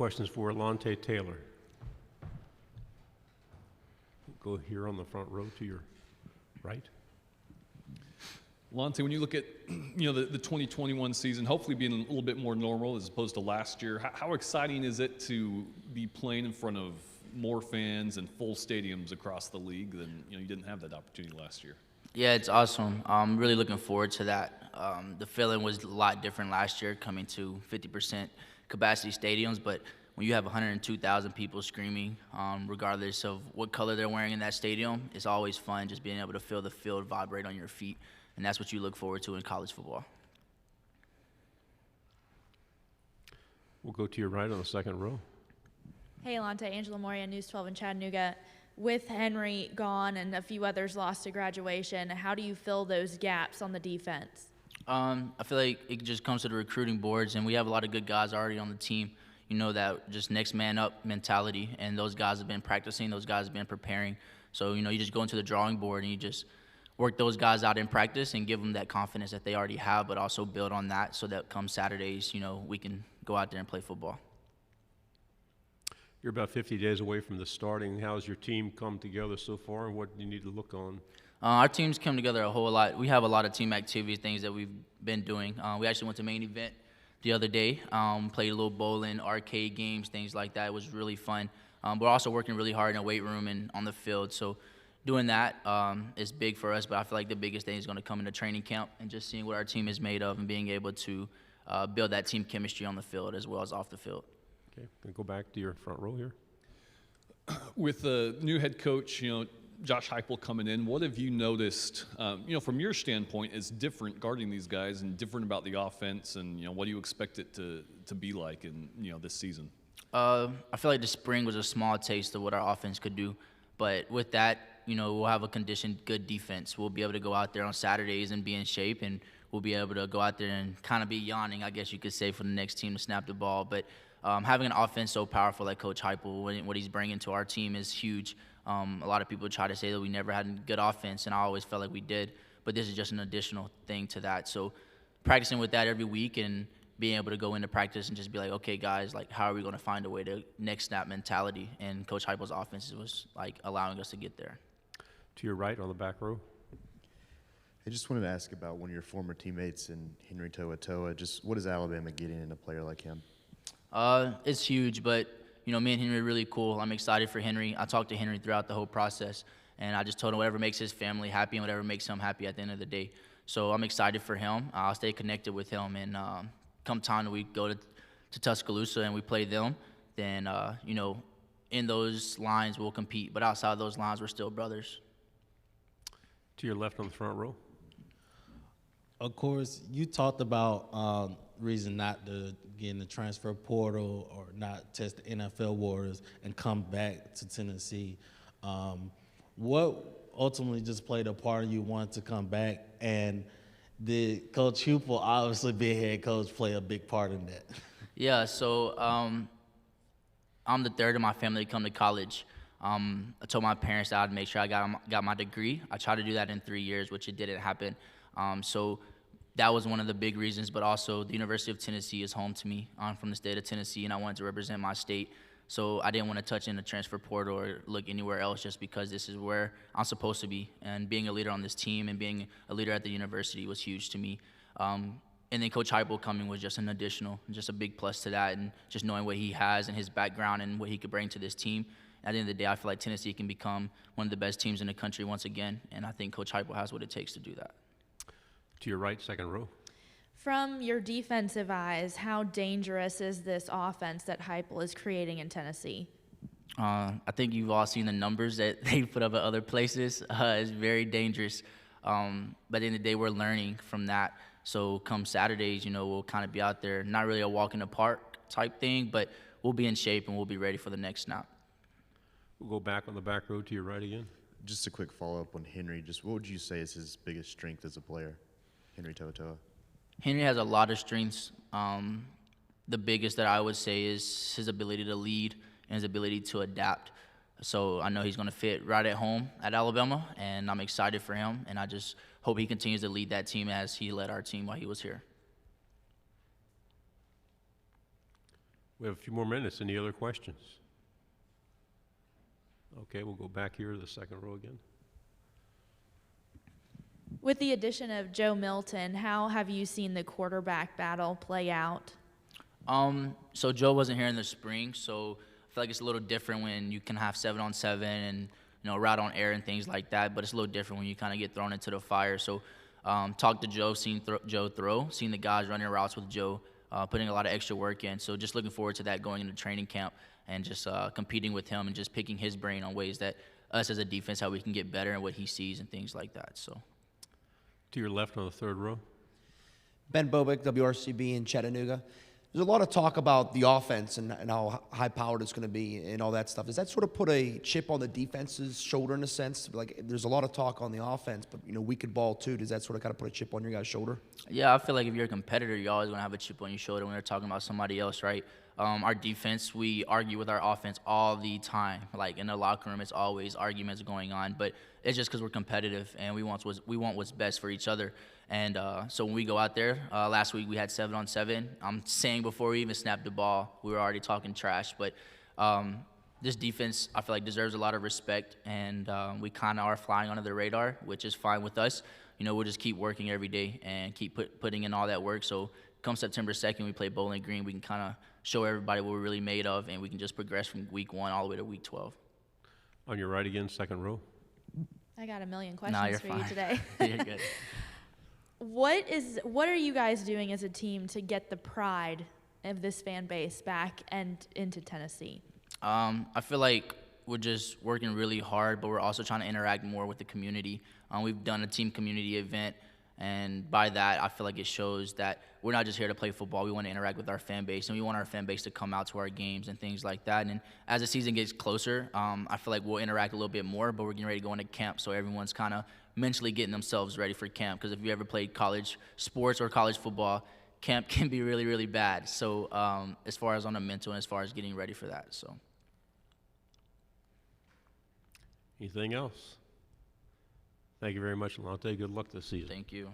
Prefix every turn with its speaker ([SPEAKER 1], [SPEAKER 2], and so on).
[SPEAKER 1] questions for Alontae Taylor. Go here on the front row to your right.
[SPEAKER 2] Alontae, when you look at the 2021 season, hopefully being a little bit more normal as opposed to last year, how exciting is it to be playing in front of more fans and full stadiums across the league than you didn't have that opportunity last year?
[SPEAKER 3] Yeah, it's awesome. I'm really looking forward to that. The feeling was a lot different last year coming to 50% capacity stadiums, but when you have 102,000 people screaming, regardless of what color they're wearing in that stadium, it's always fun just being able to feel the field vibrate on your feet, and that's what you look forward to in college football.
[SPEAKER 1] We'll go to your right on the second row.
[SPEAKER 4] Hey, Alontae, Angela Moria, News 12 in Chattanooga. With Henry gone and a few others lost to graduation, how do you fill those gaps on the defense?
[SPEAKER 3] I feel like it just comes to the recruiting boards, and we have a lot of good guys already on the team. That just next man up mentality, and those guys have been practicing, those guys have been preparing. So, you just go into the drawing board and you just work those guys out in practice and give them that confidence that they already have, but also build on that so that come Saturdays, we can go out there and play football.
[SPEAKER 1] You're about 50 days away from the starting. How's your team come together so far, and what do you need to look on?
[SPEAKER 3] Our team's come together a whole lot. We have a lot of team activity things that we've been doing. We actually went to main event the other day, played a little bowling, arcade games, things like that. It was really fun. We're also working really hard in the weight room and on the field. So doing that is big for us, but I feel like the biggest thing is going to come in the training camp and just seeing what our team is made of and being able to build that team chemistry on the field as well as off the field.
[SPEAKER 1] Okay, going to go back to your front row here.
[SPEAKER 2] With the new head coach, Josh Heupel coming in, what have you noticed, from your standpoint, is different guarding these guys and different about the offense, and what do you expect it to be like in this season?
[SPEAKER 3] I feel like the spring was a small taste of what our offense could do, but with that, we'll have a conditioned good defense. We'll be able to go out there on Saturdays and be in shape, and we'll be able to go out there and kind of be yawning, I guess you could say, for the next team to snap the ball. But having an offense so powerful like Coach Heupel, what he's bringing to our team is huge. A lot of people try to say that we never had a good offense, and I always felt like we did, but this is just an additional thing to that. So practicing with that every week and being able to go into practice and just be like, okay, guys, how are we going to find a way to next snap mentality? And Coach Heupel's offense was allowing us to get there.
[SPEAKER 1] To your right on the back row.
[SPEAKER 5] I just wanted to ask about one of your former teammates in Henry To'Atoa. Just what is Alabama getting in a player like him?
[SPEAKER 3] It's huge, but me and Henry are really cool. I'm excited for Henry. I talked to Henry throughout the whole process, and I just told him whatever makes his family happy and whatever makes him happy at the end of the day. So I'm excited for him. I'll stay connected with him, and come time that we go to Tuscaloosa and we play them, then, in those lines we'll compete. But outside those lines, we're still brothers.
[SPEAKER 1] To your left on the front row.
[SPEAKER 6] Of course, you talked about reason not to get in the transfer portal or not test the NFL waters and come back to Tennessee. What ultimately just played a part in you wanting to come back, and did Coach Heupel, obviously being head coach, play a big part in that?
[SPEAKER 3] Yeah, so I'm the third in my family to come to college. I told my parents that I'd make sure I got my degree. I tried to do that in 3 years, which it didn't happen. So that was one of the big reasons, but also the University of Tennessee is home to me. I'm from the state of Tennessee, and I wanted to represent my state. So I didn't want to touch in the transfer portal or look anywhere else just because this is where I'm supposed to be. And being a leader on this team and being a leader at the university was huge to me. And then Coach Heupel coming was just an additional, just a big plus to that, and just knowing what he has and his background and what he could bring to this team. At the end of the day, I feel like Tennessee can become one of the best teams in the country once again, and I think Coach Heupel has what it takes to do that.
[SPEAKER 1] To your right, second row.
[SPEAKER 4] From your defensive eyes, how dangerous is this offense that Heupel is creating in Tennessee?
[SPEAKER 3] I think you've all seen the numbers that they put up at other places. It's very dangerous. But at the end of the day, we're learning from that. So come Saturdays, we'll kind of be out there, not really a walk in the park type thing, but we'll be in shape and we'll be ready for the next snap.
[SPEAKER 1] We'll go back on the back row to your right again.
[SPEAKER 5] Just a quick follow-up on Henry. Just what would you say is his biggest strength as a player, Henry To'Atoa?
[SPEAKER 3] Henry has a lot of strengths. The biggest that I would say is his ability to lead and his ability to adapt. So I know he's going to fit right at home at Alabama, and I'm excited for him, and I just hope he continues to lead that team as he led our team while he was here.
[SPEAKER 1] We have a few more minutes. Any other questions? Okay, we'll go back here to the second row again.
[SPEAKER 4] With the addition of Joe Milton, how have you seen the quarterback battle play out?
[SPEAKER 3] So Joe wasn't here in the spring, so I feel like it's a little different when you can have 7-on-7 and route on air and things like that. But it's a little different when you kind of get thrown into the fire. So talked to Joe, seen Joe throw, seen the guys running routes with Joe, putting a lot of extra work in. So just looking forward to that going into training camp and just competing with him and just picking his brain on ways that us as a defense, how we can get better and what he sees and things like that. So.
[SPEAKER 1] To your left on the third row.
[SPEAKER 7] Ben Bobick, WRCB in Chattanooga. There's a lot of talk about the offense and how high-powered it's going to be and all that stuff. Does that sort of put a chip on the defense's shoulder in a sense? Like, there's a lot of talk on the offense, but, we could ball too. Does that sort of kind of put a chip on your guys' shoulder?
[SPEAKER 3] Yeah, I feel like if you're a competitor, you're always going to have a chip on your shoulder when you're talking about somebody else, right? Our defense, we argue with our offense all the time. Like, in the locker room, it's always arguments going on. But it's just because we're competitive and we want what's best for each other. And so when we go out there, last week we had 7-on-7. I'm saying before we even snapped the ball, we were already talking trash. But this defense, I feel like, deserves a lot of respect. And we kind of are flying under the radar, which is fine with us. We'll just keep working every day and keep putting in all that work. So come September 2nd, we play Bowling Green. We can kind of show everybody what we're really made of, and we can just progress from week 1 all the way to week 12.
[SPEAKER 1] On your right again, second row.
[SPEAKER 4] I got a million
[SPEAKER 3] Nah,
[SPEAKER 4] questions
[SPEAKER 3] you're
[SPEAKER 4] for
[SPEAKER 3] fine.
[SPEAKER 4] you today.
[SPEAKER 3] You're good.
[SPEAKER 4] What are you guys doing as a team to get the pride of this fan base back and into Tennessee?
[SPEAKER 3] I feel like we're just working really hard, but we're also trying to interact more with the community. We've done a team community event, and by that, I feel like it shows that we're not just here to play football. We want to interact with our fan base, and we want our fan base to come out to our games and things like that. And as the season gets closer, I feel like we'll interact a little bit more, but we're getting ready to go into camp, so everyone's kind of mentally getting themselves ready for camp. Because if you ever played college sports or college football, camp can be really, really bad. So as far as on the mental and as far as getting ready for that. So.
[SPEAKER 1] Anything else? Thank you very much, Alontae. Good luck this season.
[SPEAKER 3] Thank you.